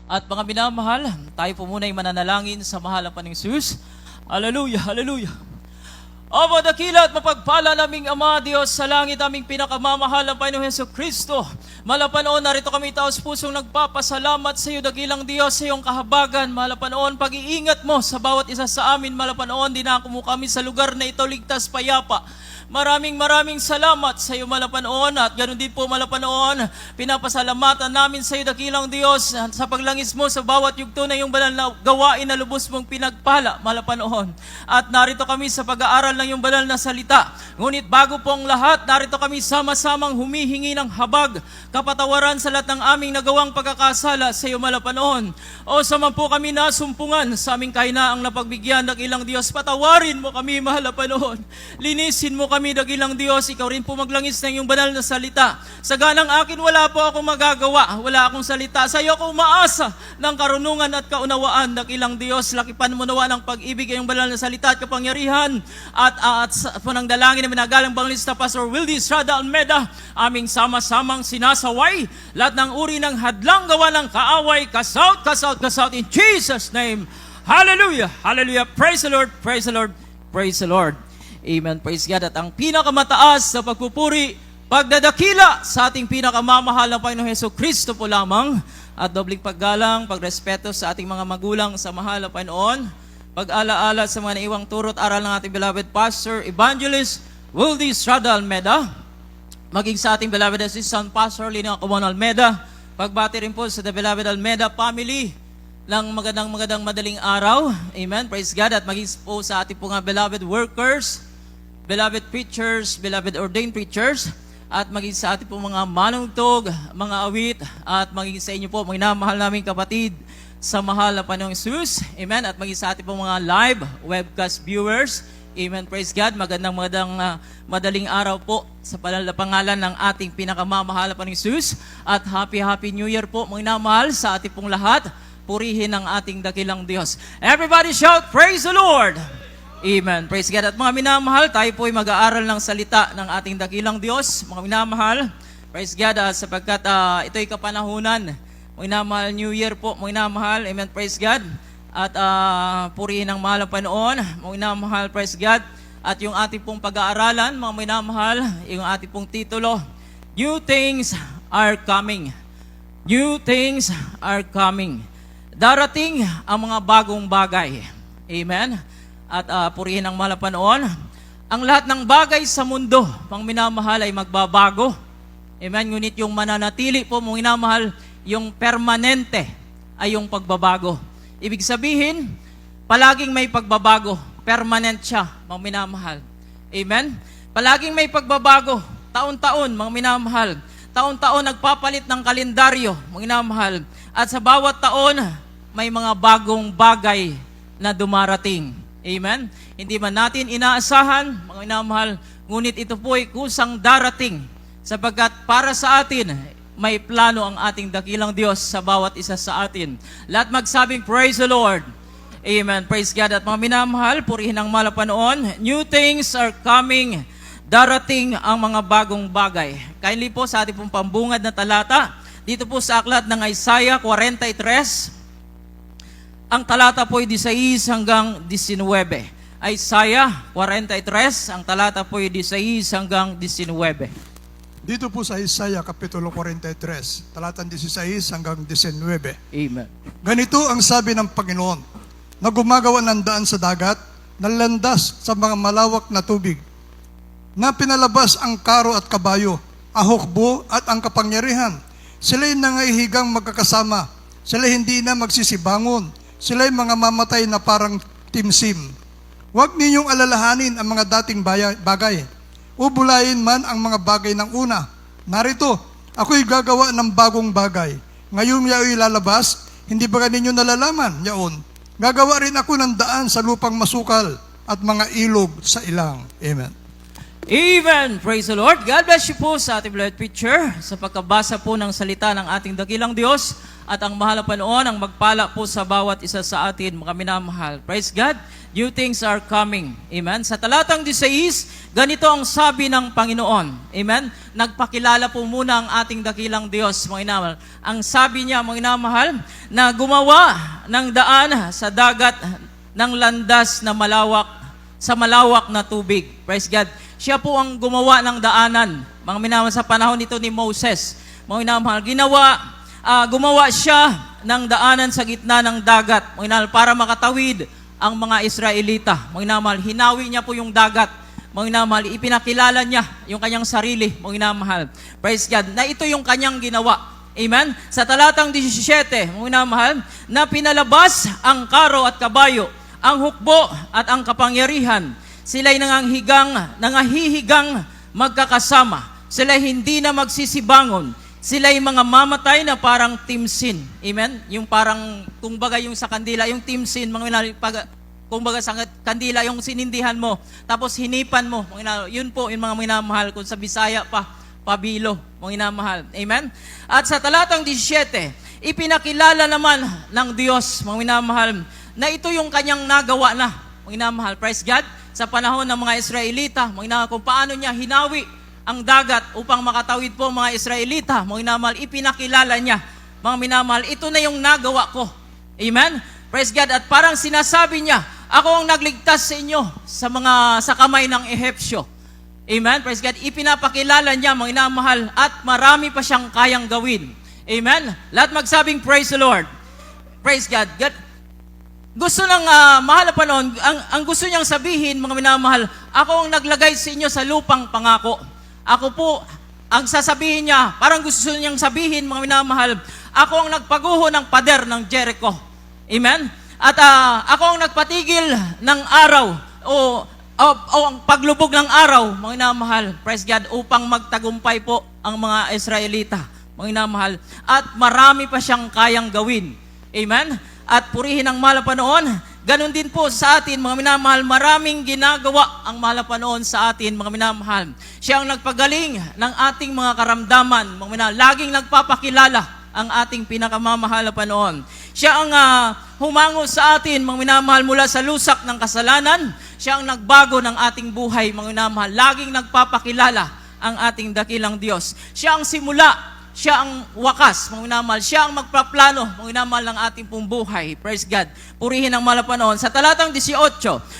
At mga minamahal, tayo po muna ay mananalangin sa mahal na Panginoong Jesus. Hallelujah, hallelujah. Aba, dakila at mapagpala naming Ama, Diyos sa langit, aming pinakamamahal na Panginoong Hesus Kristo. Malapanoon, narito kami taos pusong nagpapasalamat sa iyo, dakilang Diyos, sa iyong kahabagan. Malapanoon, pag-iingat mo sa bawat isa sa amin. Malapanoon, dinako mo kami sa lugar na ito, ligtas, payapa. Maraming salamat sa iyo, Malapanoon, at ganoon din po, Malapanoon, pinapasalamatan namin sa iyo, dakilang Diyos, sa paglangis mo sa bawat yugto na iyong banal na gawain na lubos mong pinagpala, Malapanoon. At narito kami sa pag-aaral ng iyong banal na salita. Ngunit bago po ang lahat, narito kami sama-samang humihingi ng habag, kapatawaran sa lahat ng aming nagawang pagkakasala sa iyo, Malapanoon. O sa man po kami nasumpungan sa aming kainaang napagbigyan, dakilang Diyos, patawarin mo kami, Malapanoon. Linisin mo kami, dakilang Diyos, ikaw rin po maglangis ng iyong banal na salita. Sa ganang akin, wala po akong magagawa, wala akong salita. Sa iyo ako umaasa ng karunungan at kaunawaan, dakilang Diyos. Lakipan mo nawa ng pag-ibig ay iyong banal na salita at kapangyarihan. At sa panangdalangin na minagalang Banglista Pastor Wildy Estrada Almeda, aming sama-samang sinasaway lahat ng uri ng hadlang gawa ng kaaway, kasaut in Jesus' name. Hallelujah, hallelujah. Praise the Lord, praise the Lord, praise the Lord. Amen. Praise God. At ang pinakamataas sa pagpupuri, pagdadakila sa ating pinakamamahal na Panginoong Hesus Kristo po lamang, at dobling paggalang, pagrespeto sa ating mga magulang sa mahal na Panginoon, pag-alaala sa mga naiwang turot aral ng ating beloved Pastor Evangelist Wildy Estrada Almeda, maging sa ating beloved Assistant Pastor Lina Coman Almeda, pagbati rin po sa the beloved Almeda family ng magandang madaling araw. Amen. Praise God. At maging po sa ating po nga beloved workers, beloved preachers, beloved ordained preachers, at maging sa ating po mga manungtog, mga awit, at maging sa inyo po, mga minamahal naming kapatid sa mahal na Panginoong Jesus. Amen. At maging sa ating po mga live webcast viewers. Amen. Praise God. Magandang madaling araw po sa pangalan ng ating pinakamamahal na Panginoong Jesus. At happy New Year po, mga minamahal, sa ating pong lahat. Purihin ang ating dakilang Diyos. Everybody shout, praise the Lord! Amen. Praise God. At mga minamahal, tayo po ay mag-aaral ng salita ng ating dakilang Diyos. Mga minamahal, praise God, sapagkat ito ay kapanahunan. Mga minamahal, New Year po, mga minamahal. Amen. Praise God. At purihin ang mahal na Panginoon. Mga minamahal, praise God. At yung ating pong pag-aaralan, mga minamahal, yung ating pong titulo, New Things Are Coming. New Things Are Coming. Darating ang mga bagong bagay. Amen. At purihin ang mahal na Panginoon. Ang lahat ng bagay sa mundo, pang minamahal, ay magbabago. Amen. Ngunit yung mananatili po, mga minamahal, yung permanente ay yung pagbabago. Ibig sabihin, palaging may pagbabago. Permanent siya, mga minamahal. Amen. Palaging may pagbabago. Taon-taon, mga minamahal. Taon-taon nagpapalit ng kalendaryo, mga minamahal. At sa bawat taon, may mga bagong bagay na dumarating. Amen? Hindi man natin inaasahan, mga minamahal, ngunit ito po ay kusang darating, sapagkat para sa atin, may plano ang ating dakilang Diyos sa bawat isa sa atin. Lahat magsabing, praise the Lord. Amen. Praise God. At mga minamahal, purihin ang mahal na Panginoon. New things are coming. Darating ang mga bagong bagay. Kindly po sa ating pong pambungad na talata, dito po sa aklat ng Isaiah 43, ang talata po ay 16 hanggang 19. Isaiah 43, ang talata po ay 16 hanggang 19. Dito po sa Isaiah Kapitulo 43, talatang 16 hanggang 19. Amen. Ganito ang sabi ng Panginoon, na gumagawa ng daan sa dagat, na landas sa mga malawak na tubig, na pinalabas ang karo at kabayo, ang hukbo at ang kapangyarihan. Sila'y nangahihigang magkakasama, sila'y hindi na magsisibangon, sila'y mga mamatay na parang timsim. Huwag ninyong alalahanin ang mga dating bagay. Ubulayin man ang mga bagay ng una. Narito, ako'y gagawa ng bagong bagay. Ngayon yao'y lalabas, hindi ba ninyo nalalaman yaon? Gagawa rin ako ng daan sa lupang masukal at mga ilog sa ilang. Amen. Amen. Praise the Lord. God bless you po sa ating beloved preacher sa pagkabasa po ng salita ng ating dakilang Diyos. At ang mahal na Panginoon ang magpala po sa bawat isa sa atin, mga minamahal. Praise God. New things are coming. Amen. Sa talatang 16, ganito ang sabi ng Panginoon. Amen. Nagpakilala po muna ang ating dakilang Diyos, mga inamahal. Ang sabi niya, mga inamahal, na gumawa ng daan sa dagat ng landas na malawak na tubig. Praise God. Siya po ang gumawa ng daanan. Mga minamahal, sa panahon nito ni Moses, mga minamahal, gumawa siya ng daanan sa gitna ng dagat, mga minamahal, para makatawid ang mga Israelita. Mga minamahal, hinawi niya po yung dagat. Mga minamahal, ipinakilala niya yung kanyang sarili, mga minamahal. Praise God, na ito yung kanyang ginawa. Amen? Sa talatang 17, mga minamahal, na pinalabas ang karo at kabayo, ang hukbo at ang kapangyarihan. Sila'y nangahihigang magkakasama. Sila'y hindi na magsisibangon. Sila'y mga mamatay na parang timsin. Amen? Yung parang, kumbaga yung sa kandila, yung timsin, kumbaga sa kandila, yung sinindihan mo, tapos hinipan mo. Yun po, yung mga minamahal, kung sa Bisaya pa, pabilo, mga minamahal. Amen? At sa talatang 17, ipinakilala naman ng Diyos, mga minamahal, na ito yung kanyang nagawa na, mga minamahal. Praise God. Sa panahon ng mga Israelita, mga minamahal, kung paano niya hinawi ang dagat upang makatawid po mga Israelita, mga minamahal, ipinakilala niya, mga minamahal, ito na yung nagawa ko. Amen? Praise God. At parang sinasabi niya, ako ang nagligtas sa inyo sa kamay ng Ehipsyo. Amen? Praise God. Ipinapakilala niya, mga minamahal, at marami pa siyang kayang gawin. Amen? Lahat magsabing, praise the Lord. Praise God. Gusto ng mahal na panahon, ang gusto niyang sabihin, mga minamahal, ako ang naglagay sa inyo sa lupang pangako. Ako po, ang sasabihin niya, parang gusto niyang sabihin, mga minamahal, ako ang nagpaguho ng pader ng Jericho. Amen? At ako ang nagpatigil ng araw, o ang paglubog ng araw, mga minamahal, praise God, upang magtagumpay po ang mga Israelita, mga minamahal. At marami pa siyang kayang gawin. Amen? At purihin ang mahal na Panginoon. Ganon din po sa atin, mga minamahal, maraming ginagawa ang mahal na Panginoon sa atin, mga minamahal. Siya ang nagpagaling ng ating mga karamdaman, mga minamahal. Laging nagpapakilala ang ating pinakamamahal na Panginoon. Siya ang humango sa atin, mga minamahal, mula sa lusak ng kasalanan. Siya ang nagbago ng ating buhay, mga minamahal. Laging nagpapakilala ang ating dakilang Diyos. Siya ang simula, siya ang wakas, mga minamahal. Siya ang magpaplano, mga minamahal, ng ating pong buhay. Praise God. Purihin ang mahal na Panginoon. Sa talatang 18,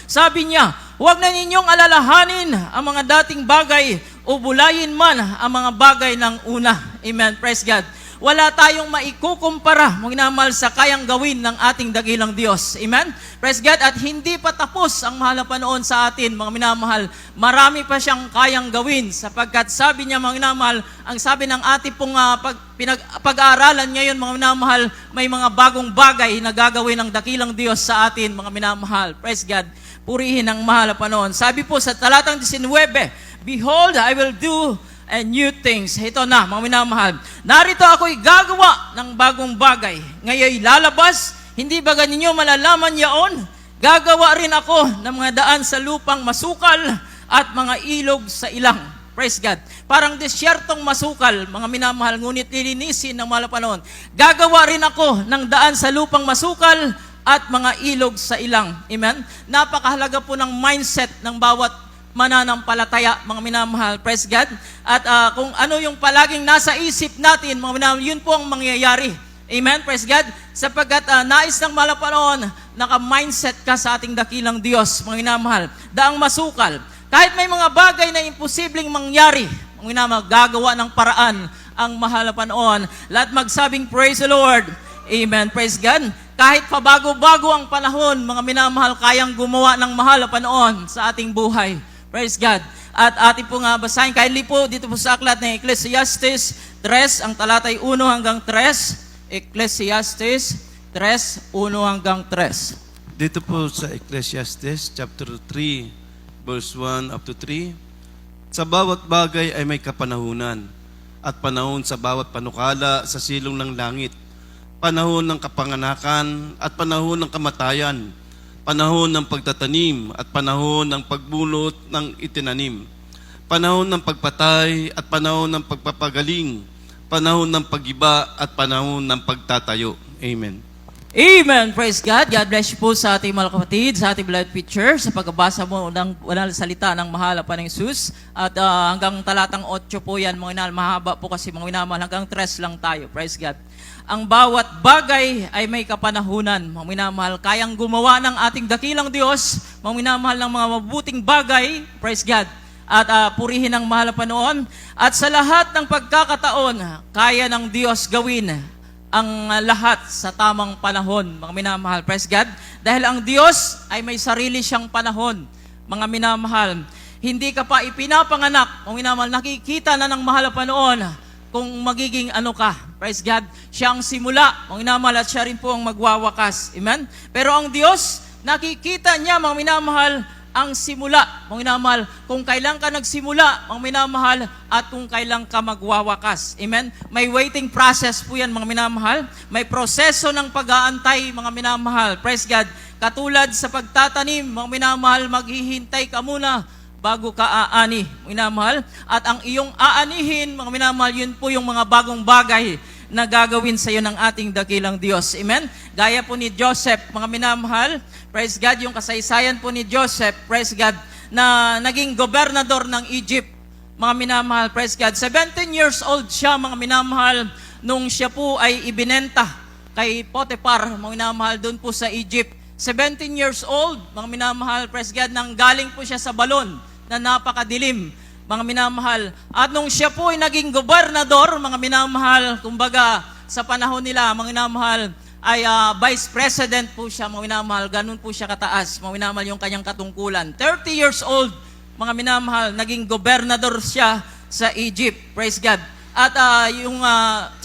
sabi niya, huwag na ninyong alalahanin ang mga dating bagay o bulayin man ang mga bagay ng una. Amen. Praise God. Wala tayong maikukumpara, mga minamahal, sa kayang gawin ng ating dakilang Diyos. Amen? Praise God. At hindi pa tapos ang mahal na Panginoon sa atin, mga minamahal. Marami pa siyang kayang gawin, sapagkat sabi niya, mga minamahal, ang sabi ng ating pong pag-aaralan ngayon, mga minamahal, may mga bagong bagay na gagawin ng dakilang Diyos sa atin, mga minamahal. Praise God. Purihin ang mahal na Panginoon. Sabi po sa talatang 19, Behold, I will do and new things. Ito na, mga minamahal. Narito ako'y gagawa ng bagong bagay. Ngayon lalabas, hindi ba ganinyo malalaman yaon? Gagawa rin ako ng mga daan sa lupang masukal at mga ilog sa ilang. Praise God. Parang desyertong masukal, mga minamahal, ngunit lilinisin ng mahal na Panginoon. Gagawa rin ako ng daan sa lupang masukal at mga ilog sa ilang. Amen? Napakahalaga po ng mindset ng bawat mananampalataya, mga minamahal. Praise God. At kung ano yung palaging nasa isip natin, mga minamahal, yun po ang mangyayari. Amen. Praise God. Sapagkat nais ng mahal na Panginoon, naka-mindset ka sa ating dakilang Diyos, mga minamahal. Daang masukal. Kahit may mga bagay na imposibleng mangyari, mga minamahal, gagawa ng paraan ang mahal na Panginoon. Lahat magsabing, praise the Lord. Amen. Praise God. Kahit pabago-bago ang panahon, mga minamahal, kayang gumawa ng mahal na Panginoon sa ating buhay. Praise God. At ating po nga basahin, kindly po dito po sa aklat ng Ecclesiastes 3, ang talatay 1 hanggang 3. Ecclesiastes 3, 1 hanggang 3. Dito po sa Ecclesiastes chapter 3, verse 1 up to 3. Sa bawat bagay ay may kapanahunan, at panahon sa bawat panukala sa silong ng langit. Panahon ng kapanganakan at panahon ng kamatayan. Panahon ng pagtatanim at panahon ng pagbunot ng itinanim. Panahon ng pagpatay at panahon ng pagpapagaling. Panahon ng pagiba at panahon ng pagtatayo. Amen. Amen. Praise God. God bless you po sa ating mga kapatid, sa ating blood picture, sa pagbabasa mo ng walang salita ng mahal pa ng Jesus. At hanggang talatang 8 po yan, mga inal. Mahaba po kasi mga minamahal. Hanggang 3 lang tayo. Praise God. Ang bawat bagay ay may kapanahunan, mga minamahal. Kayang gumawa ng ating dakilang Diyos, mga minamahal, ng mga mabuting bagay. Praise God. At purihin ang mahal na Panginoon. At sa lahat ng pagkakataon, kaya ng Diyos gawin ang lahat sa tamang panahon, mga minamahal. Praise God. Dahil ang Diyos ay may sarili siyang panahon, mga minamahal. Hindi ka pa ipinapanganak, mga minamahal, nakikita na ng mahal na Panginoon kung magiging ano ka. Praise God. Siya ang simula, mga minamahal, at siya rin po ang magwawakas. Amen? Pero ang Diyos, nakikita niya, mga minamahal, ang simula, mga minamahal, kung kailan ka nagsimula, mga minamahal, at kung kailan ka magwawakas. Amen? May waiting process po yan, mga minamahal. May proseso ng pag-aantay, mga minamahal. Praise God. Katulad sa pagtatanim, mga minamahal, maghihintay ka muna bago ka aani, mga minamahal. At ang iyong aanihin, mga minamahal, yun po yung mga bagong bagay na gagawin sa iyo ng ating dakilang Diyos. Amen? Gaya po ni Joseph, mga minamahal, praise God, yung kasaysayan po ni Joseph, praise God, na naging gobernador ng Egypt, mga minamahal, praise God. 17 years old siya, mga minamahal, nung siya po ay ibinenta kay Potiphar, mga minamahal, doon po sa Egypt. 17 years old, mga minamahal, praise God, nang galing po siya sa balon na napakadilim, mga minamahal. At nung siya po ay naging gobernador, mga minamahal, kumbaga sa panahon nila, mga minamahal, ay vice president po siya, mga minamahal. Ganun po siya kataas, mga minamahal, yung kanyang katungkulan. 30 years old, mga minamahal, naging gobernador siya sa Egypt. Praise God. At yung 30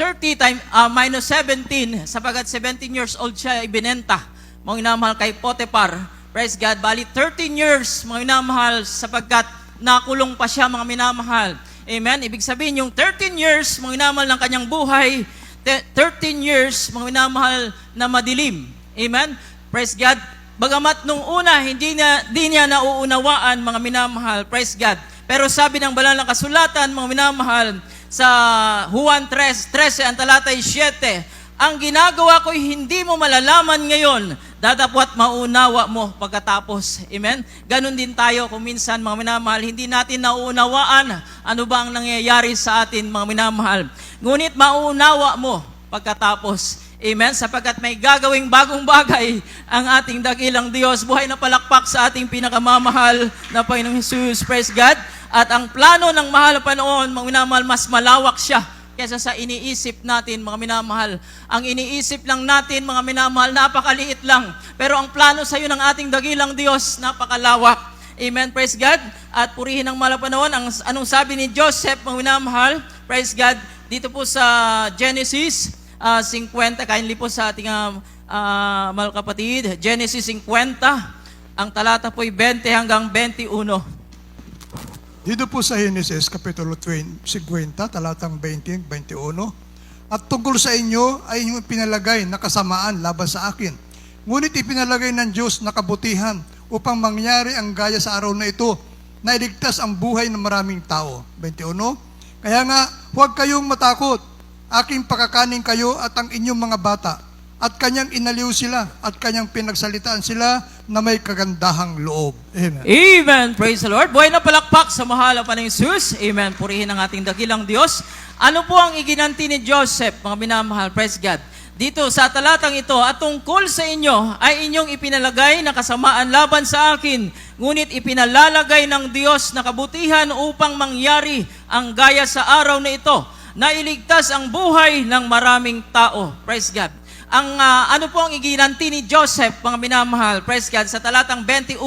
minus 17, sapagat 17 years old siya ibinenta, mga minamahal, kay Potiphar. Praise God. Bali 13 years, mga minamahal, sapagkat nakulong pa siya, mga minamahal. Amen? Ibig sabihin, yung 13 years, mga minamahal, ng kanyang buhay, 13 years, mga minamahal, na madilim. Amen? Praise God. Bagamat nung una, di niya nauunawaan, mga minamahal. Praise God. Pero sabi ng banal na kasulatan, mga minamahal, sa Juan 3:13, ang talatay 7, ang ginagawa ko'y hindi mo malalaman ngayon, datapwat maunawa mo pagkatapos. Amen? Ganon din tayo kung minsan, mga minamahal, hindi natin nauunawaan ano ba ang nangyayari sa atin, mga minamahal. Ngunit maunawa mo pagkatapos. Amen? Sapagkat may gagawing bagong bagay ang ating dakilang Diyos. Buhay na palakpak sa ating pinakamamahal na Panginoong Jesus. Praise God. At ang plano ng mahal na Panginoon, mga minamahal, mas malawak siya kesa sa iniisip natin, mga minamahal. Ang iniisip lang natin, mga minamahal, napakaliit lang. Pero ang plano sa iyo ng ating dakilang Diyos, napakalawak. Amen, praise God. At purihin ang mahal na Panginoon. Anong sabi ni Joseph, mga minamahal, praise God, dito po sa Genesis 50, kindly po sa ating mahal kapatid, Genesis 50, ang talata po'y 20 hanggang 21. Dito po sa Genesis, Kapitulo 50, talatang 20, 21, at tungkol sa inyo ay inyong pinalagay na kasamaan laban sa akin. Ngunit ipinalagay ng Diyos na kabutihan upang mangyari ang gaya sa araw na ito, na iligtas ang buhay ng maraming tao. 21, kaya nga, huwag kayong matakot. Aking pakakanin kayo at ang inyong mga bata. At kanyang inaliw sila at kanyang pinagsalitaan sila na may kagandahang loob. Amen. Amen. Praise the Lord. Buhay na palakpak sa mahal na Panginoong Jesus. Amen. Purihin ang ating dakilang Diyos. Ano po ang iginanti ni Joseph, mga minamahal? Praise God. Dito sa talatang ito, at tungkol sa inyo ay inyong ipinalagay na kasamaan laban sa akin, ngunit ipinalalagay ng Diyos na kabutihan upang mangyari ang gaya sa araw na ito, na iligtas ang buhay ng maraming tao. Praise God. Ang ano po ang iginanti ni Joseph, mga minamahal, praise God, sa talatang 21.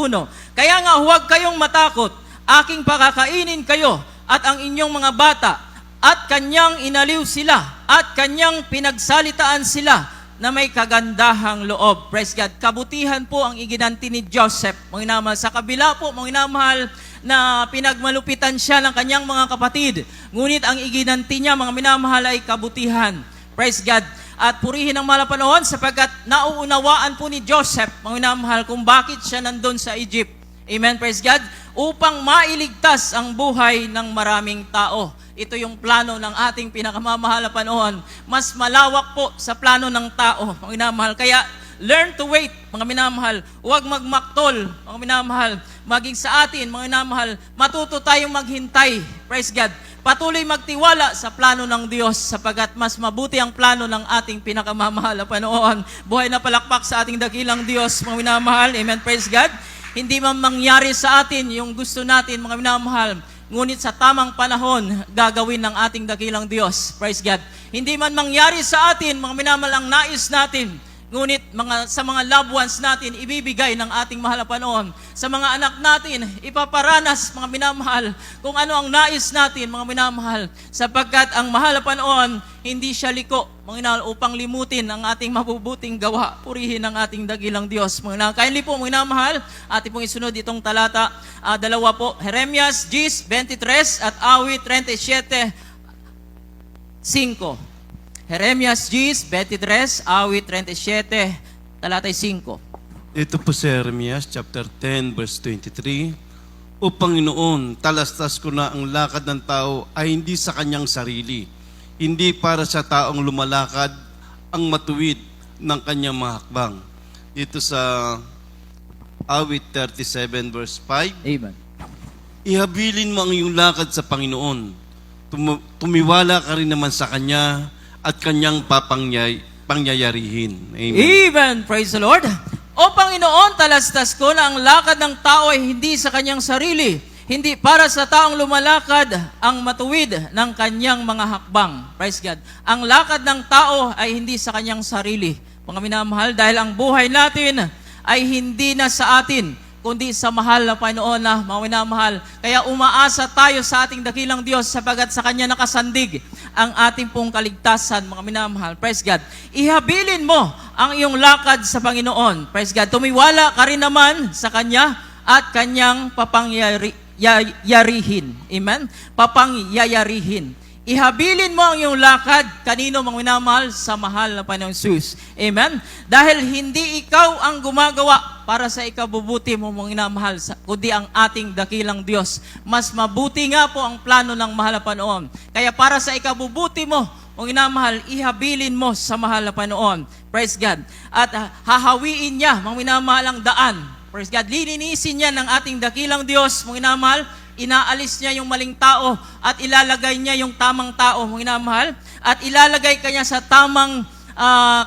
Kaya nga huwag kayong matakot, aking pakakainin kayo at ang inyong mga bata, at kanyang inaliw sila, at kanyang pinagsalitaan sila na may kagandahang loob. Praise God. Kabutihan po ang iginanti ni Joseph, mga minamahal. Sa kabila po, mga minamahal, na pinagmalupitan siya ng kanyang mga kapatid. Ngunit ang iginanti niya, mga minamahal, ay kabutihan. Praise God. At purihin ang mahal na Panginoon sapagkat nauunawaan po ni Joseph, mga minamahal, kung bakit siya nandun sa Egypt. Amen, praise God. Upang mailigtas ang buhay ng maraming tao. Ito yung plano ng ating pinakamamahal na Panginoon. Mas malawak po sa plano ng tao, mga minamahal. Kaya, learn to wait, mga minamahal. Huwag magmaktol, mga minamahal. Maging sa atin, mga minamahal, matuto tayong maghintay. Praise God. Patuloy magtiwala sa plano ng Diyos sapagkat mas mabuti ang plano ng ating pinakamamahal na Panginoon. Buhay na palakpak sa ating dakilang Diyos, mga minamahal. Amen. Praise God. Hindi man mangyari sa atin yung gusto natin, mga minamahal, ngunit sa tamang panahon, gagawin ng ating dakilang Diyos. Praise God. Hindi man mangyari sa atin, mga minamahal, ang nais natin, ngunit sa mga loved ones natin, ibibigay ng ating mahal na Panginoon. Sa mga anak natin, ipaparanas, mga minamahal, kung ano ang nais natin, mga minamahal. Sapagkat ang mahal na Panginoon, hindi siya liko, mga minamahal, upang limutin ang ating mabubuting gawa. Purihin ang ating dakilang Diyos. Mga minamahal, kindly po, mga minamahal, ating pong isunod itong talata, dalawa po, Jeremias 10:23 at awit 37:5. Jeremias 10:23, awit 37, talatay 5. Ito po si Jeremias chapter 10 verse 23. O Panginoon, talastas ko na ang lakad ng tao ay hindi sa kanyang sarili, hindi para sa taong lumalakad ang matuwid ng kanyang mga hakbang. Dito sa awit 37 verse 5. Amen. Ihabilin mo ang iyong lakad sa Panginoon. Tumiwala ka rin naman sa Kanya at Kanyang pangyayarihin. Amen. Amen. Praise the Lord. O Panginoon, talastas ko na ang lakad ng tao ay hindi sa kanyang sarili, hindi para sa taong lumalakad ang matuwid ng kanyang mga hakbang. Praise God. Ang lakad ng tao ay hindi sa kanyang sarili. Mga minamahal, dahil ang buhay natin ay hindi na sa atin, kundi sa mahal na Panginoon na mga minamahal. Kaya umaasa tayo sa ating dakilang Diyos sapagat sa Kanya nakasandig ang ating pong kaligtasan, mga minamahal. Praise God. Ihabilin mo ang iyong lakad sa Panginoon. Praise God. Tumiwala ka rin naman sa Kanya at Kanyang papangyayarihin. Amen? Papangyayarihin. Ihabilin mo ang iyong lakad, kanino mga minamahal? Sa mahal na Panginoong Jesus. Amen? Dahil hindi ikaw ang gumagawa para sa ikabubuti mo mga minamahal, kundi ang ating dakilang Diyos. Mas mabuti nga po ang plano ng mahal na Panginoon. Kaya para sa ikabubuti mo, mga minamahal, ihabilin mo sa mahal na Panginoon. Praise God. At hahawiin niya, mga minamahal, ang daan. Praise God. Lilinisin niya ng ating dakilang Diyos, mga minamahal. Inaalis niya yung maling tao at ilalagay niya yung tamang tao, mga minamahal, at ilalagay kanya sa tamang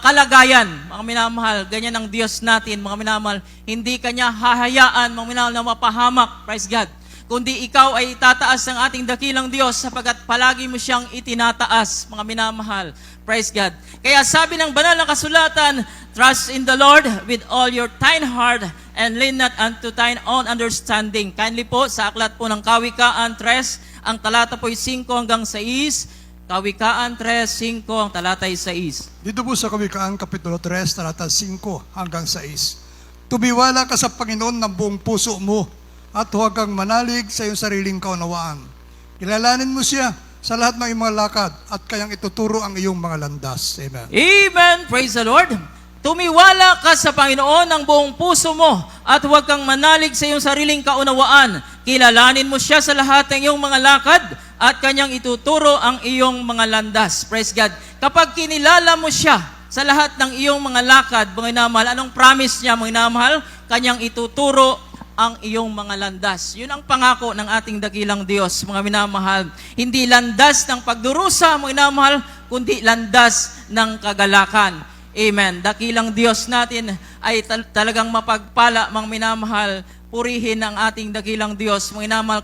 kalagayan, mga minamahal. Ganyan ang Diyos natin, mga minamahal. Hindi kanya hahayaan, mga minamahal, na mapahamak, praise God, kundi ikaw ay itataas ng ating dakilang Diyos sapagkat palagi mo siyang itinataas, mga minamahal. Praise God. Kaya sabi ng banal na kasulatan, trust in the Lord with all your thine heart and lean not unto thine own understanding. Kindly po, sa aklat po ng Kawikaan 3, ang talata po ay 5 hanggang 6. Kawikaan 3:5, ang talatay 6. Dito po sa Kawikaan, Kapitulo 3, talata 5 hanggang 6. Tumiwala ka sa Panginoon ng buong puso mo at huwag kang manalig sa iyong sariling kaunawaan. Kilalanin mo siya sa lahat ng iyong mga lakad at kayang ituturo ang iyong mga landas. Amen. Amen! Praise the Lord! Tumiwala ka sa Panginoon ng buong puso mo at huwag kang manalig sa iyong sariling kaunawaan. Kilalanin mo siya sa lahat ng iyong mga lakad at kanyang ituturo ang iyong mga landas. Praise God. Kapag kinilala mo siya sa lahat ng iyong mga lakad, mga minamahal, anong promise niya, mga minamahal? Kanyang ituturo ang iyong mga landas. Yun ang pangako ng ating dakilang Diyos, mga minamahal. Hindi landas ng pagdurusa, mga minamahal, kundi landas ng kagalakan. Amen. Dakilang Diyos natin ay talagang mapagpala, mga minamahal. Purihin ang ating dakilang Diyos, mga minamahal.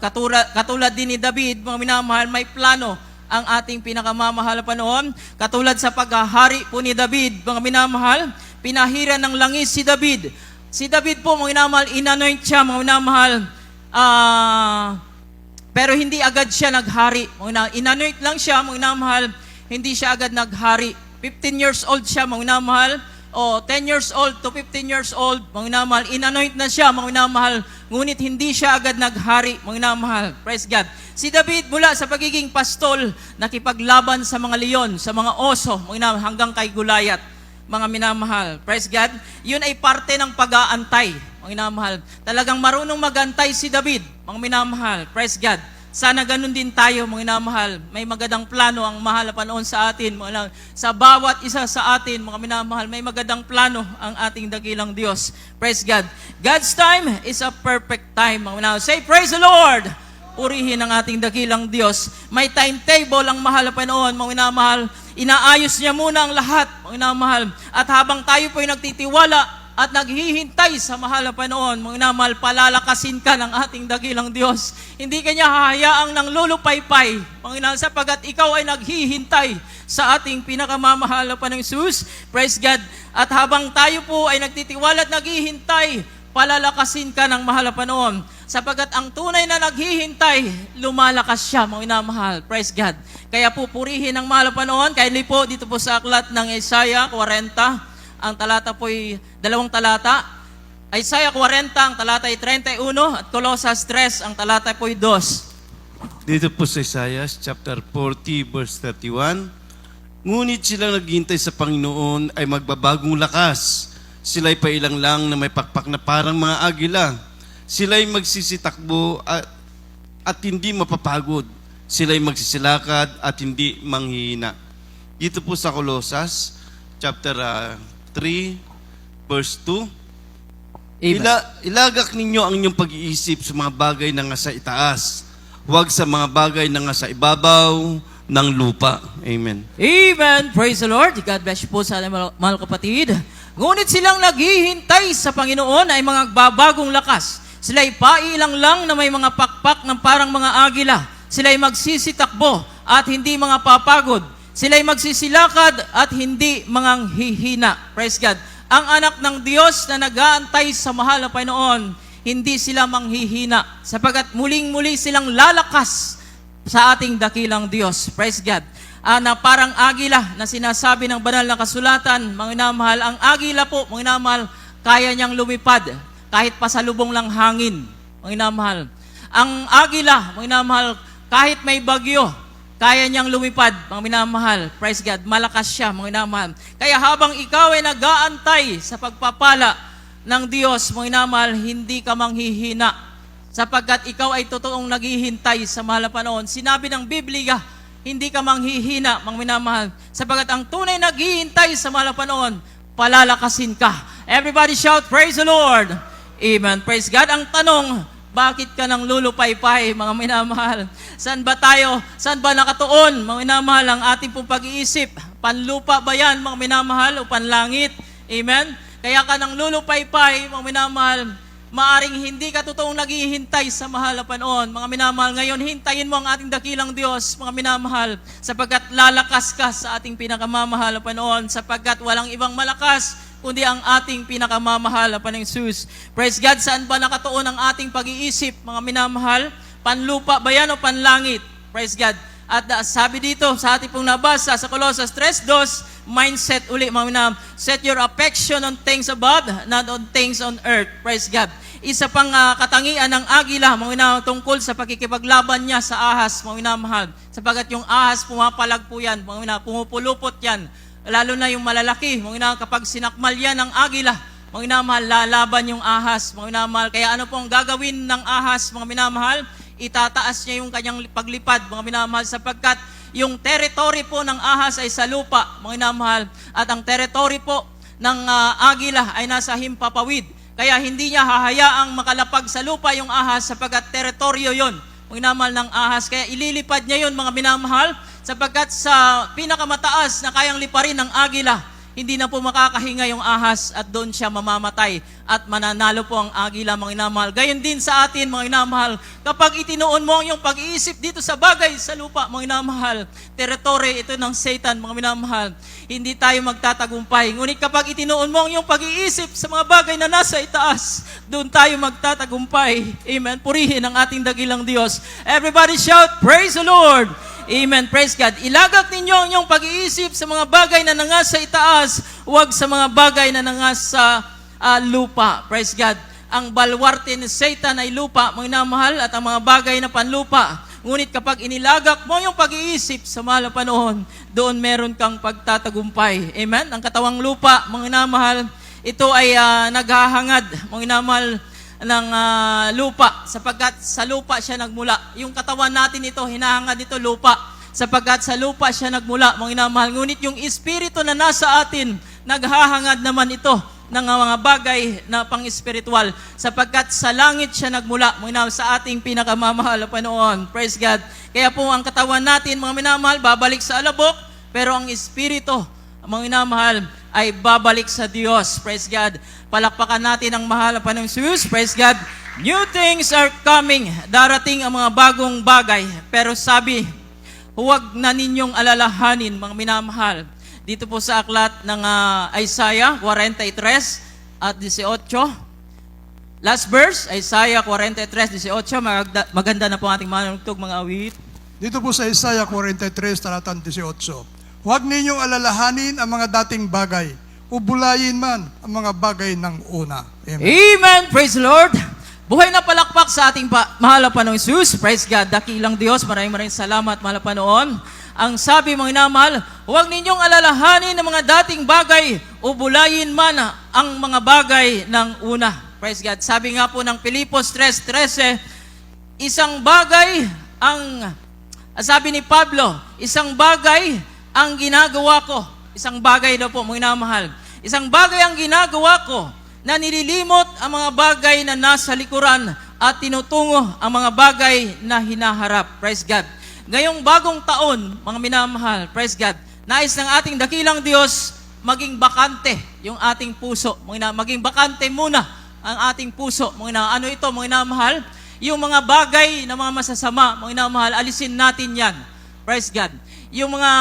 Katulad din ni David, mga minamahal, may plano ang ating pinakamamahal na Panginoon. Katulad sa paghahari po ni David, mga minamahal, pinahiran ng langis si David. Si David po, mga minamahal, inanoint siya, mga minamahal, pero hindi agad siya naghari. Inanoint lang siya, mga minamahal, hindi siya agad naghari. 15 years old siya, mga minamahal, o 10 years old to 15 years old, mga minamahal, inanoint na siya, mga minamahal, ngunit hindi siya agad naghari, mga minamahal. Praise God. Si David mula sa pagiging pastol, nakipaglaban sa mga leon, sa mga oso, mga minamahal, hanggang kay Goliath. Mga minamahal, praise God, yun ay parte ng pag-aantay, mga minamahal. Talagang marunong mag-antay si David, mga minamahal, praise God. Sana ganun din tayo, mga minamahal. May magandang plano ang mahal na Panginoon sa atin. Sa bawat isa sa atin, mga minamahal, may magandang plano ang ating dakilang Diyos. Praise God. God's time is a perfect time, mga minamahal. Say, praise the Lord! Purihin ang ating dakilang Diyos. May timetable ang mahal na Panginoon, mga minamahal. Inaayos niya muna ang lahat, mga minamahal. At habang tayo po'y nagtitiwala at naghihintay sa mahal na Panginoon, mga minamahal, palalakasin ka ng ating dakilang Diyos. Hindi kanya hahayaang nang lulupaypay, mga minamahal, sapagat ikaw ay naghihintay sa ating pinakamamahal na Panginoong Jesus. Praise God. At habang tayo po ay nagtitiwala at naghihintay, palalakasin ka ng mahal na Panginoon. Sapagat ang tunay na naghihintay, lumalakas siya, mga minamahal. Praise God. Kaya po purihin ang mahal na Panginoon. Kaya po dito po sa aklat ng Isaiah 40, ang talata po'y 2 talata. Isaiah 40, ang talata ay 31, at Colosas 3, ang talata po'y 2. Dito po sa Isaiah chapter 40 verse 31, ngunit sila naghihintay sa Panginoon ay magbabagong lakas. Sila'y pailang lang na may pakpak na parang mga agila. Sila'y magsisitakbo at hindi mapapagod. Sila'y magsisilakad at hindi manghihina. Dito po sa Colosas chapter 3 verse 2, Amen. ilagak ninyo ang inyong pag-iisip sa mga bagay na nasa itaas, huwag sa mga bagay na nasa ibabaw ng lupa. Amen. Amen. Praise the Lord. God bless you po sa ating mahal kapatid. Ngunit silang naghihintay sa Panginoon ay mga babagong lakas. Sila'y pailang lang na may mga pakpak ng parang mga agila. Sila'y magsisitakbo at hindi mga papagod. Sila'y magsisilakad at hindi manghihina. Praise God. Ang anak ng Diyos na nag-aantay sa mahal na Panginoon, hindi sila manghihina, sapagat muling-muli silang lalakas sa ating dakilang Diyos. Praise God. Na parang agila na sinasabi ng banal na kasulatan, mga minamahal, ang agila po, mga minamahal, kaya niyang lumipad kahit pasalubong lang hangin. Mga minamahal. Ang agila, mga minamahal, kahit may bagyo, kaya niyang lumipad, mga minamahal. Praise God. Malakas siya, mga minamahal. Kaya habang ikaw ay nag-aantay sa pagpapala ng Diyos, mga minamahal, hindi ka manghihina. Sapagkat ikaw ay totoong naghihintay sa mahal na Panginoon. Sinabi ng Biblia, hindi ka manghihina, mga minamahal. Sapagkat ang tunay naghihintay sa mahal na Panginoon, palalakasin ka. Everybody shout, praise the Lord. Amen. Praise God. Ang tanong, bakit ka nang lulupaypay, mga minamahal? Saan ba tayo? Saan ba nakatuon, mga minamahal, ang ating pong pag-iisip? Panlupa ba yan, mga minamahal, o panlangit? Amen? Kaya ka nang lulupaypay, mga minamahal, maaring hindi ka totoong naghihintay sa mahal na Panginoon. Mga minamahal, ngayon, hintayin mo ang ating dakilang Diyos, mga minamahal, sapagkat lalakas ka sa ating pinakamamahal na Panginoon, sapagkat walang ibang malakas, kundi ang ating pinakamamahal na Panginoong Jesus. Praise God. Saan ba nakatuon ang ating pag-iisip, mga minamahal? Panlupa ba yan o panlangit? Praise God. At sabi dito sa ating pong nabasa sa Colossus 3:2, mindset uli, mga minamahal. Set your affection on things above, not on things on earth. Praise God. Isa pang katangian ng agila, mga minamahal, tungkol sa pakikipaglaban niya sa ahas, mga minamahal. Sapagat yung ahas, pumapalag po yan, mga minamahal, pumupulupot yan. Lalo na yung malalaki, mga minamahal, kapag sinakmal yan ng agila, mga minamahal, lalaban yung ahas, mga minamahal. Kaya ano pong gagawin ng ahas, mga minamahal? Itataas niya yung kanyang paglipad, mga minamahal, sapagkat yung territory po ng ahas ay sa lupa, mga minamahal, at ang territory po ng agila ay nasa himpapawid. Kaya hindi niya hahayaang makalapag sa lupa yung ahas, sapagkat teritoryo yon, mga minamahal, ng ahas. Kaya ililipad niya yon, mga minamahal, sapagkat sa pinakamataas na kayang liparin ng agila, hindi na po makakahinga yung ahas at doon siya mamamatay at mananalo po ang agila, mga minamahal. Gayon din sa atin, mga minamahal, kapag itinuon mo ang iyong pag-iisip dito sa bagay sa lupa, mga minamahal, teritoryo ito ng Satan, mga minamahal, hindi tayo magtatagumpay. Ngunit kapag itinuon mo ang iyong pag-iisip sa mga bagay na nasa itaas, doon tayo magtatagumpay. Amen. Purihin ang ating dakilang Diyos. Everybody shout, praise the Lord. Amen. Praise God. Ilagak ninyo ang inyong pag-iisip sa mga bagay na nangasa sa itaas, huwag sa mga bagay na nangasa sa lupa. Praise God. Ang balwarte ni Satan ay lupa, mga minamahal, at ang mga bagay na panlupa. Ngunit kapag inilagak mo yung pag-iisip sa mahal na panahon, doon meron kang pagtatagumpay. Amen. Ang katawang lupa, mga minamahal, ito ay naghahangad, mga minamahal, lupa, sapagkat sa lupa siya nagmula. Yung katawan natin ito, hinahangad ito lupa, sapagkat sa lupa siya nagmula, mga minamahal. Ngunit yung espiritu na nasa atin, naghahangad naman ito ng mga bagay na pang-espiritual, sapagkat sa langit siya nagmula, mga minamahal, sa ating pinakamamahal na Panginoon. Praise God. Kaya po ang katawan natin, mga minamahal, babalik sa alabok, pero ang espiritu, mga minamahal, ay babalik sa Diyos. Praise God. Palakpakan natin ang mahal na Panginoong Jesus. Praise God. New things are coming. Darating ang mga bagong bagay. Pero sabi, huwag na ninyong alalahanin, mga minamahal. Dito po sa aklat ng Isaiah 43 at 18. Last verse, Isaiah 43, 18. Maganda na po ating manunugtog, mga awit. Dito po sa Isaiah 43, talatang 18. Huwag ninyong alalahanin ang mga dating bagay, ubulayin man ang mga bagay ng una. Amen. Amen. Praise the Lord. Buhay na palakpak sa ating mahal na Panginoong Jesus. Praise God. Dakilang Diyos. Maraming salamat, mahal na Panginoon. Ang sabi, mga inamahal, huwag ninyong alalahanin ang mga dating bagay, ubulayin man ang mga bagay ng una. Praise God. Sabi nga po ng Pilipos 3:13, isang bagay sabi ni Pablo, isang bagay ang ginagawa ko. Isang bagay daw po, mga inamahal. Isang bagay ang ginagawa ko na nililimot ang mga bagay na nasa likuran at tinutungo ang mga bagay na hinaharap. Praise God. Ngayong bagong taon, mga minamahal, praise God, nais ng ating dakilang Diyos maging bakante yung ating puso. Maging bakante muna ang ating puso. Ano ito, mga minamahal? Yung mga bagay na mga masasama, mga minamahal, alisin natin yan. Praise God. Yung mga,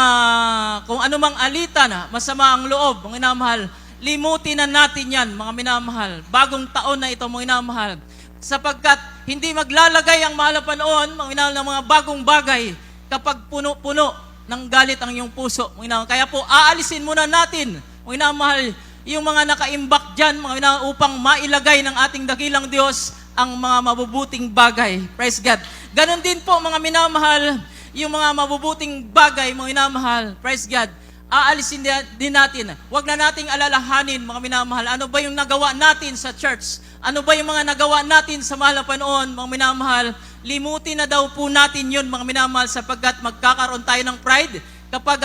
kung anumang alitan, masama ang loob, mga minamahal, limutin na natin yan, mga minamahal. Bagong taon na ito, mga minamahal. Sapagkat hindi maglalagay ang mahal na Panginoon, mga minamahal, ng mga bagong bagay kapag puno-puno ng galit ang iyong puso, mga minamahal. Kaya po, aalisin muna natin, mga minamahal, yung mga nakaimbak dyan, mga minamahal, upang mailagay ng ating dakilang Diyos ang mga mabubuting bagay. Praise God. Ganon din po, mga minamahal, yung mga mabubuting bagay, mga minamahal, praise God, aalisin din natin. Huwag na nating alalahanin, mga minamahal, ano ba yung nagawa natin sa church? Ano ba yung mga nagawa natin sa mahal na Panginoon, mga minamahal? Limutin na daw po natin yun, mga minamahal, sapagkat magkakaroon tayo ng pride kapag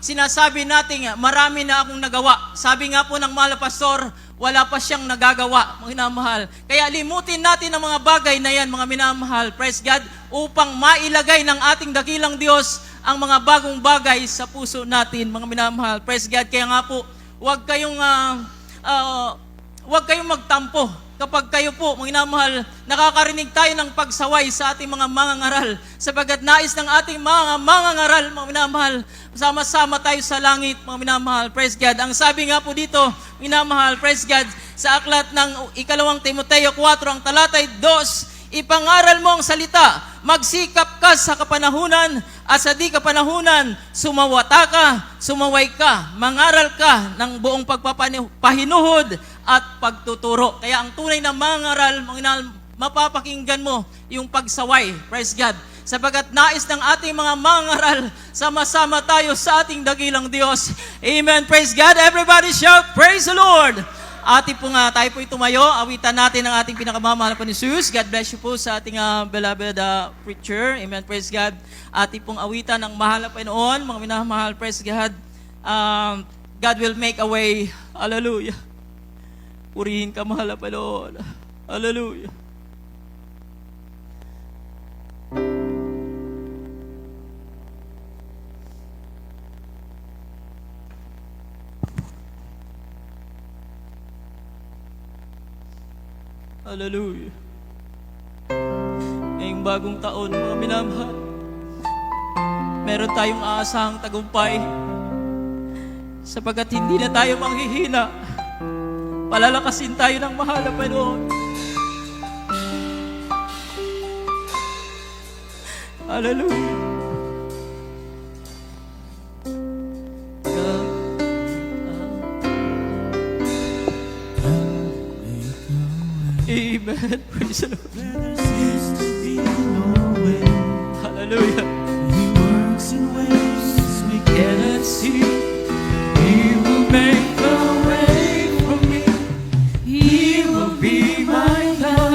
sinasabi natin, marami na akong nagawa. Sabi nga po ng mahal na pastor, wala pa siyang nagagawa, mga minamahal. Kaya limutin natin ang mga bagay na yan, mga minamahal, praise God, upang mailagay ng ating dakilang Diyos ang mga bagong bagay sa puso natin, mga minamahal, praise God. Kaya nga po, huwag kayong magtampo. Kapag kayo po, mga minamahal, nakakarinig tayo ng pagsaway sa ating mga mangangaral, sapagkat nais ng ating mga mangangaral, mga minamahal, sama-sama tayo sa langit, mga minamahal, praise God. Ang sabi nga po dito, minamahal, praise God, sa aklat ng 2 Timoteo 4, ang talatay 2, ipangaral mo ang salita, magsikap ka sa kapanahunan, at sa di kapanahunan, sumawata ka, sumaway ka, mangaral ka ng buong pagpapahinuhod at pagtuturo. Kaya ang tunay na mangaral, mapapakinggan mo yung pagsaway, praise God. Sapagkat nais ng ating mga mangaral, sama-sama tayo sa ating dakilang Diyos. Amen, praise God. Everybody shout, praise the Lord. Tayo po tumayo, awitan natin ang ating pinakamamahal na Panginoon. God bless you po sa ating beloved preacher. Amen, praise God. Ating pong awitan ang mahal na Panginoon, mga minamahal, praise God. God will make a way. Hallelujah. Purihin ka, mahal na Panginoon. Hallelujah. Hallelujah. Ngayong bagong taon, mga minamahal, meron tayong aasahang tagumpay sapagkat hindi na tayo manghihina. Palalakasin tayo ng mahal na Panginoon. Hallelujah. Amen. Praise the Lord. There seems to be no way. Hallelujah. He works in ways we cannot see. He will make a way for me. He will be my God.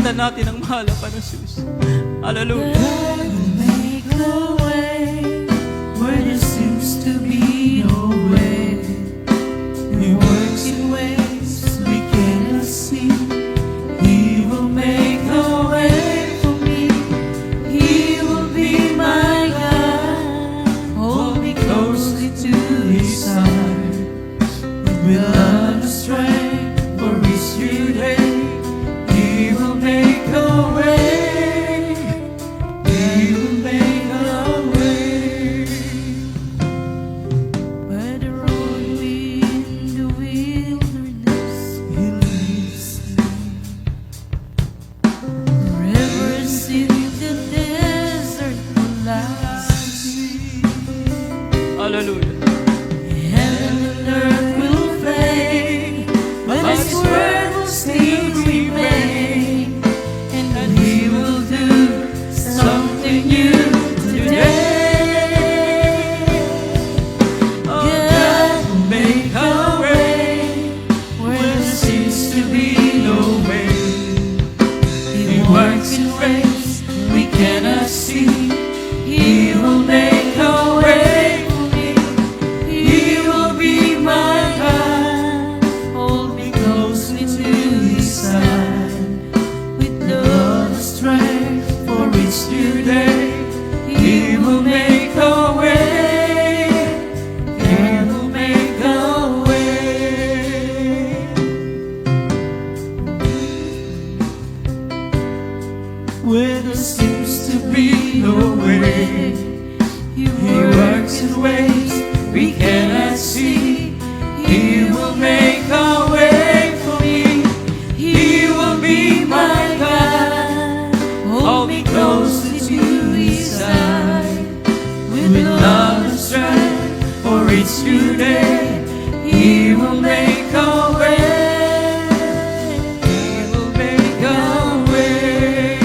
Pagpasalamat natin ang mahal na Panginoong Jesus. Hallelujah. God will make a way where there seems to be no way. He works in ways we cannot see. He will make a way for me. He will be my God. Hold me closely to His side. With love and strength for His new day. He will make a way. He will make a way. By the road in the wilderness, He leads me. Rivers in the desert will last me. Hallelujah. Heaven and earth will fade, but His word will still remain. And He will do something new today. God will make a way where there seems to be no way. He works in ways we cannot see. He will make a way for me. He will be my God. Hold me closely to His side. With love and strength for each new day. He will make a way. He will make a way. Where there seems to be no way, He works in ways we cannot see. He will make a way for me. He will be my God. Hold me closely to His side. With love and strength for each new day. He will make a way. He will make a way.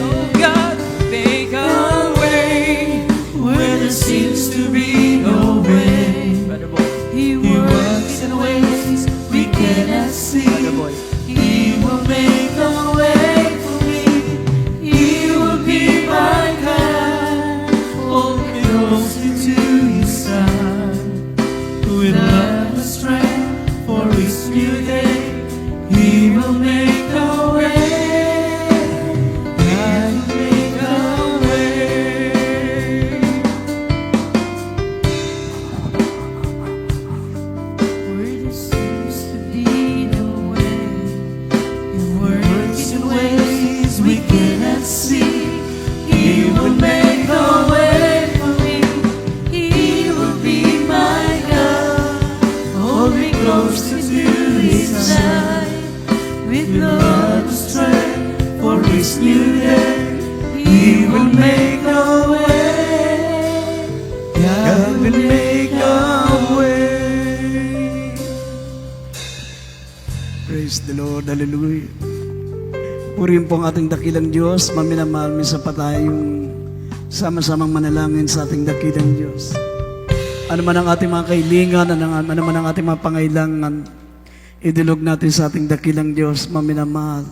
Oh God, make a way where there seems to be no way. He works in ways we cannot see. He will make a way for me. He will be my God. Hold me closely to His side. With love and strength for His new day. He will make a way. God will make a way. Where there seems to be no way, He works in ways we cannot see. He will make a way for me. He will be my God. Hold me closely to His side. With love and strength for His new day. He will make a way. God will make a way. Praise the Lord. Hallelujah. Purihin po ang ating dakilang Diyos. Maminamahal, minsan pa tayong sama-samang manalangin sa ating dakilang Diyos. Ano man ang ating mga kailingan, ano man ang ating mga pangailangan, idulog natin sa ating dakilang Diyos, maminamahal.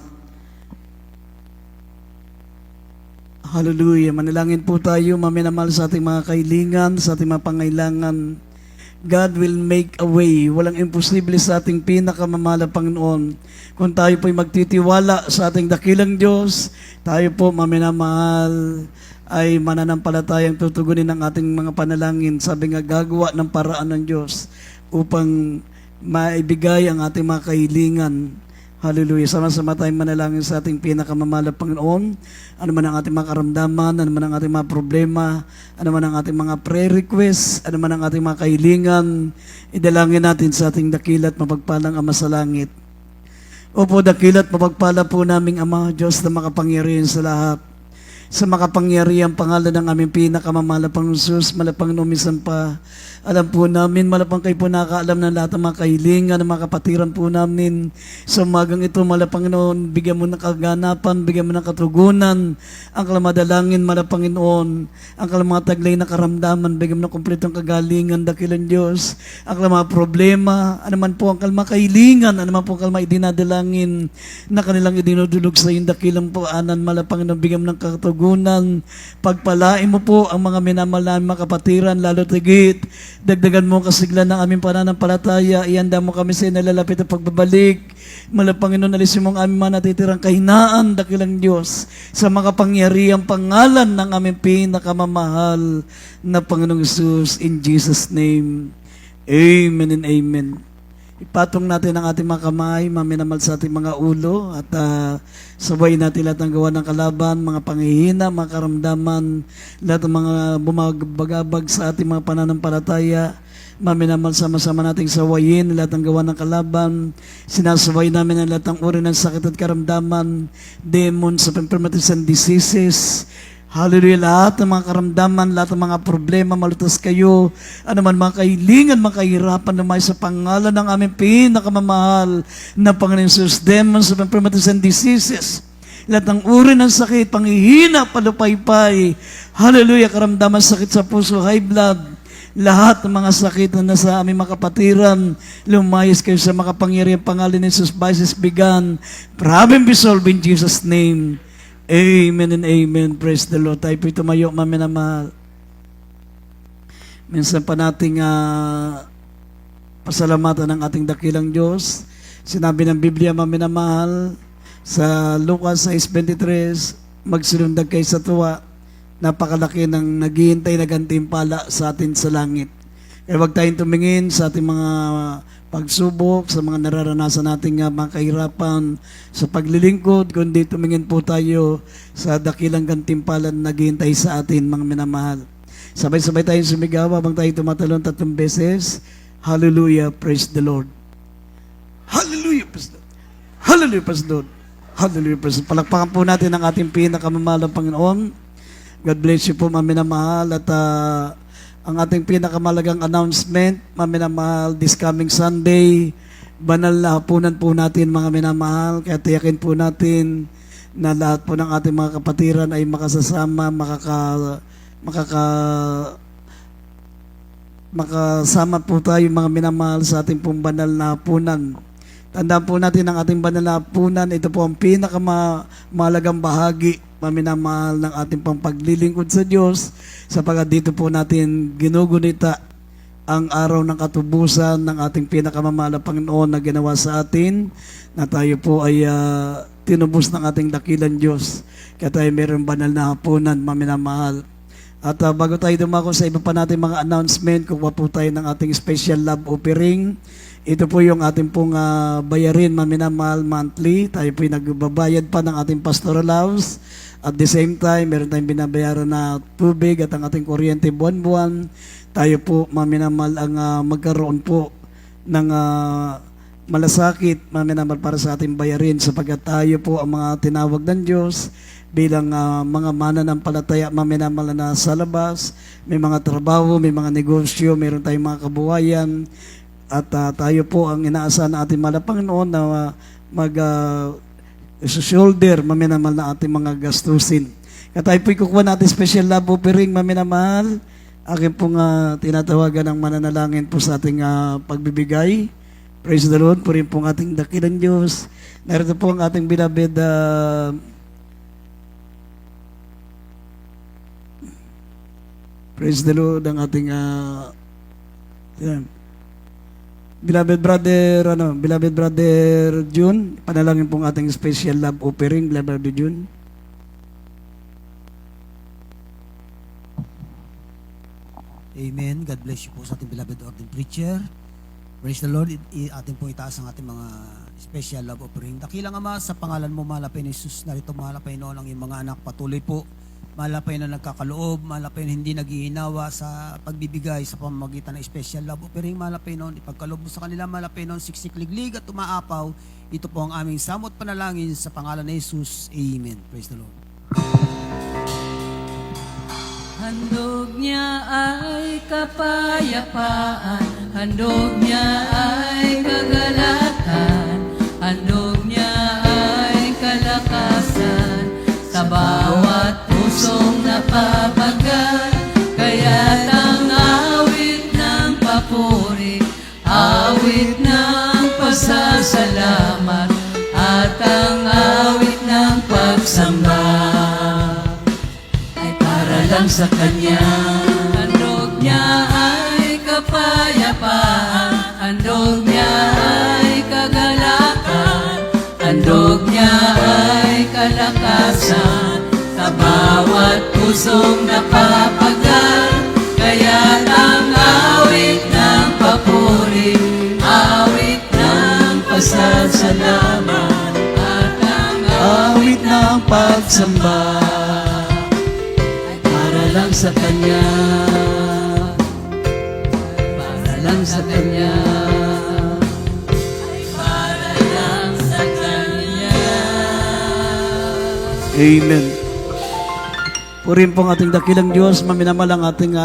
Hallelujah. Manalangin po tayo, maminamahal sa ating mga kailingan, sa ating mga pangailangan. God will make a way. Walang imposible sa ating pinakamamahal na Panginoon. Kung tayo po'y magtitiwala sa ating dakilang Diyos, tayo po, maminamahal, ay mananampalatayang tutugunin ang ating mga panalangin. Sabi nga, gagawa ng paraan ng Diyos upang maibigay ang ating mga kahilingan. Hallelujah. Sama-sama tayong manalangin sa ating pinakamamahal na Panginoon. Ano man ang ating mga karamdaman, ano man ang ating mga problema, ano man ang ating mga prayer requests, ano man ang ating mga kahilingan, idalangin natin sa ating dakilat mapagpalang Ama sa langit. Opo, dakilat mapagpala po naming Ama, Diyos na makapangyarihan sa lahat. sa makapangyarihang pangalan ng aming pinakamamahal na Panginoon Jesus, malapang numisan pa. Alam po namin, malapang kayo po nakakaalam ng lahat ng mga kahilingan, ng mga kapatiran po namin. Sa umagang ito, malapang noon, bigyan mo ng kaganapan, bigyan mo ng katugunan, ang kalamadalangin, malapang noon, ang mga taglay na karamdaman, bigyan mo ng kumpletong kagalingan, dakilang Diyos, ang mga problema, ano man po ang kalma kahilingan, ano man po ang kalma idinadalangin, na kanilang idinudulog sa iyong dakilang puanan, malapang noon, bigyan mo ng katugunan, pagpalain mo po ang mga minamahal namin mga kapatiran, lalo tigit, dagdagan mo ang kasiglan ng aming pananampalataya, ihanda mo kami sa inalalapit at pagbabalik. Malapanginoon, alisin mo ang aming mga natitirang kahinaan, dakilang Diyos, sa makapangyarihang pangalan ng aming pinakamamahal na Panginoong Jesus, in Jesus' name. Amen and amen. Ipatong natin ang ating mga kamay, maminamal sa ating mga ulo, at sabay natin lahat ng gawa ng kalaban, mga panghihina, mga karamdaman, lahat ng mga bumabagabag sa ating mga pananampalataya, maminamal sama-sama nating sawayin, lahat ng gawa ng kalaban, sinasaway namin ang lahat ng uri ng sakit at karamdaman, demons of infirmities and diseases. Hallelujah, lahat ng mga karamdaman, lahat ng mga problema, malutas kayo, ano man mga kahilingan, mga kahirapan, lumay sa pangalan ng aming pinakamamahal na Panginoon Jesus, demons of infirmities and diseases, lahat ng uri ng sakit, panghihina, palupaypay, hallelujah, karamdaman, sakit sa puso, high blood, lahat ng mga sakit na nasa aming mga kapatiran, lumayas kayo sa makapangyarihang pangalan ni Jesus, vices began, problem be solved in Jesus' name. Amen and amen. Praise the Lord. Tayo po'y tumayo, maminamahal. Minsan pa nating pasalamatan ng ating dakilang Diyos. Sinabi ng Biblia, maminamahal, sa Lucas 6:23, magsilundag kayo sa tuwa, napakalaki ng naghihintay na gantimpala sa atin sa langit. Kaya huwag tayong tumingin sa ating mga pagsubok, sa mga nararanasan nating mga kahirapan sa paglilingkod, kundi tumingin po tayo sa dakilang gantimpalan na naghihintay sa atin, mga minamahal. Sabay-sabay tayong sumigaw habang tayo tumatalon 3 beses. Hallelujah, praise the Lord. Hallelujah, praise the Lord. Hallelujah, praise the Lord. Hallelujah, praise the Lord. Palakpakan po natin ang ating pinakamamahal na Panginoon. God bless you po, mga minamahal. At ang ating pinakamalagang announcement, mga minamahal, this coming Sunday, banal na hapunan po natin, mga minamahal. Kaya tiyakin po natin na lahat po ng ating mga kapatiran ay makasasama, makasama po tayo, mga minamahal, sa ating pong banal na hapunan. Tandaan po natin ang ating banal na hapunan, ito po ang pinakamahalagang bahagi, maminamahal, ng ating pampaglilingkod sa Diyos, sapagkat dito po natin ginugunita ang araw ng katubusan ng ating pinakamamahal na Panginoon na ginawa sa atin, na tayo po ay tinubos ng ating dakilang Diyos. Kaya tayo mayroong banal na hapunan, maminamahal. At bago tayo dumako sa iba pa natin mga announcement, kuha po tayo ng ating special love offering. Ito po yung ating pong bayarin, maminamahal, monthly. Tayo po yung nagbabayad pa ng ating pastoral house. At the same time, meron tayong binabayaran na tubig at ang ating kuryente buwan-buwan. Tayo po, maminamahal, ang magkaroon po ng malasakit, maminamahal, para sa ating bayarin, sapagkat tayo po ang mga tinawag ng Diyos bilang mga mananampalataya, maminamahal, na sa labas. May mga trabaho, may mga negosyo, meron tayong mga kabuhayan. At tayo po ang inaasahan na ating mahal na Panginoon na shoulder, maminamahal, na ating mga gastusin. Kaya tayo po'y kukuha natin special love offering, maminamahal. Akin pong tinatawagan ng mananalangin po sa ating pagbibigay. Praise the Lord. Purihin po ang ating dakilang Diyos. Narito po ang ating beloved praise the Lord, ang ating beloved brother June. Panalangin po ang ating special love offering, beloved June. Amen. God bless you po sa ating beloved ordained preacher. Praise the Lord. Atin po itaas ang ating mga special love offering. Dakilang Ama, sa pangalan mo, mahal na Panginoon Jesus, narito mahal na Panginoon ang iyong mga anak, patuloy po, mahal na Panginoon, nagkakaloob, mahal na Panginoon, hindi naghihinawa sa pagbibigay sa pamamagitan ng special love offering, mahal na Panginoon, ipagkaloob mo sa kanila, mahal na Panginoon, siksik-liglig at umaapaw. Ito po ang aming samot panalangin sa pangalan ni Jesus. Amen. Praise the Lord. Handog niya ay kapayapaan, handog niya ay kagalakan, handog niya ay kalakasan, sa bawat pusong napapagal. Kaya't ang awit ng papuri, awit ng pasasalamat, at ang awit ng pagsamba ay para lang sa Kanya. Handog niya ay kapayapaan, handog niya ay kagalakan, handog niya ay kalakasan, sa bawat pusong napapagal. Kaya't ang awit ng papuri, awit ng pasasalamat, at ang Awit ng pagsamba ay para lang sa Kanya, para lang sa Kanya, ay para lang sa Kanya. Amen. Purin pong ating dakilang Diyos, maminamal ang ating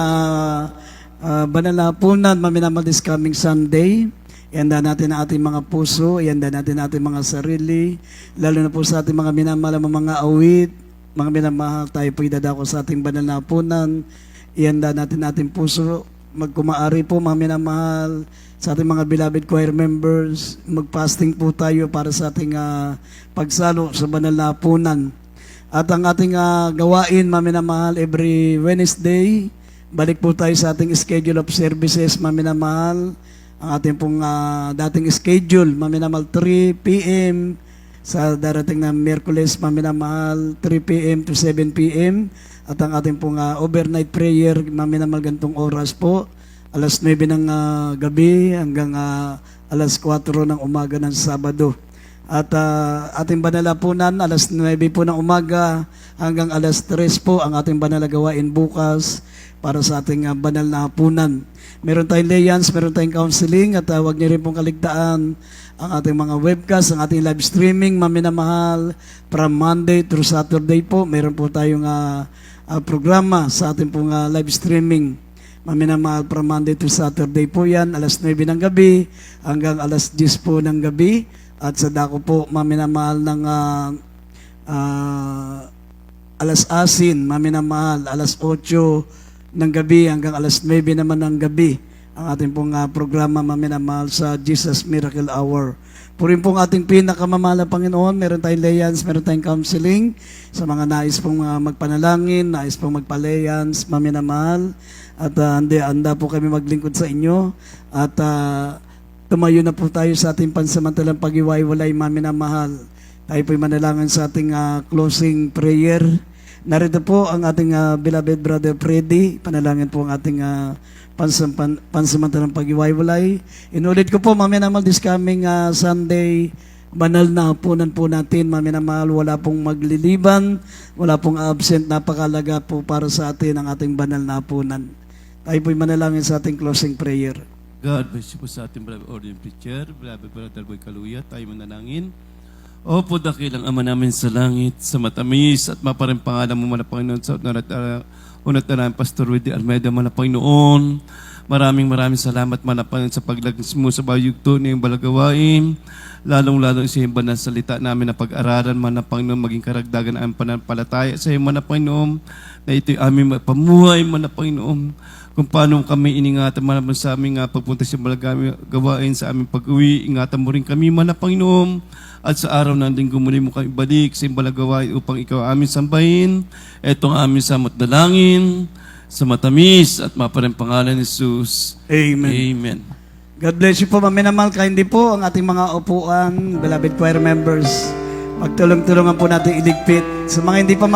banal na hapunan, maminamal this coming Sunday. Ihanda natin ang ating mga puso, ihanda natin ang ating mga sarili, lalo na po sa ating mga minamahal na mga awit, mga minamahal, tayo po idadako sa ating banal na hapunan. Ihanda natin ang ating puso, magkumaari po mga minamahal, sa ating mga beloved choir members, mag-fasting po tayo para sa ating pagsalo sa banal na hapunan. At ang ating gawain, maminamahal, every Wednesday, balik po tayo sa ating schedule of services, maminamahal. Ang ating pong dating schedule, maminamahal, 3 p.m. sa darating na Miyerkules, maminamahal, 3 p.m. to 7 p.m. At ang ating pong overnight prayer, maminamahal, gantong oras po, alas 9 ng gabi hanggang alas 4 ng umaga ng Sabado. At ating banal na hapunan, alas 9 po ng umaga hanggang alas 3 po ang ating banal na gawain bukas para sa ating banal na hapunan. Meron tayong layans, meron tayong counseling, at huwag niyo rin pong kaligtaan ang ating mga webcast, ang ating live streaming, maminamahal, from Monday through Saturday po. Meron po tayong programa sa ating pong live streaming. Maminamahal, from Monday to Saturday po yan, alas 9 ng gabi hanggang alas 10 po ng gabi. At sa dako po, maminamahal ng alas 10, maminamahal, alas 8 ng gabi hanggang alas 9 naman ng gabi. Ang ating pong programa, maminamahal, sa Jesus Miracle Hour. Purin pong ating pinakamamahal na Panginoon, meron tayong layans, meron tayong counseling. Sa mga nais pong magpanalangin, nais pong magpalayans, maminamahal. At handa po kami maglingkod sa inyo. At tumayo na po tayo sa ating pansamantalang pag-iwaywalay, maminamahal. Tayo po'y manalangin sa ating closing prayer. Narito po ang ating beloved brother Freddy. Panalangin po ang ating pansamantalang pag-iwaywalay. Inulit ko po, maminamahal, this coming Sunday, banal na hapunan po natin, maminamahal. Wala pong magliliban, wala pong absent. Napakalaga po para sa atin ang ating banal na hapunan. Tayo po'y manalangin sa ating closing prayer. God bless you po sa ating beloved ordained preacher, beloved brother Boy Kaluya. Tayo manalangin. O po, dakilang Ama namin sa langit, sa matamis at maparang pangalan mo, mana Panginoon, sa unat na namin, Pastor Rudy Almeida, mana Panginoon. Maraming salamat, mana Panginoon, sa paglagis mo sa bayugto ng balagawain, lalong-lalong sa iyong banal salita namin na pag-aralan, mana Panginoon, maging karagdagan ang pananampalataya sa iyo, mana Panginoon, na ito'y aming pamuhay, mana Panginoon, kung paano kami iningatan man sa aming pagpunta sa gawain sa aming pag-uwi. Ingatan mo rin kami, man na Panginoon. At sa araw ng linggo muli mo kami balik sa imbala gawain upang ikaw aming sambahin. Ito ang aming samot dalangin sa matamis at maparang pangalan ni Jesus. Amen. Amen. God bless you po, maminamahal. Kaindi po ang ating mga upuan, beloved choir members. Magtulong-tulungan po natin iligpit. Sa mga hindi pa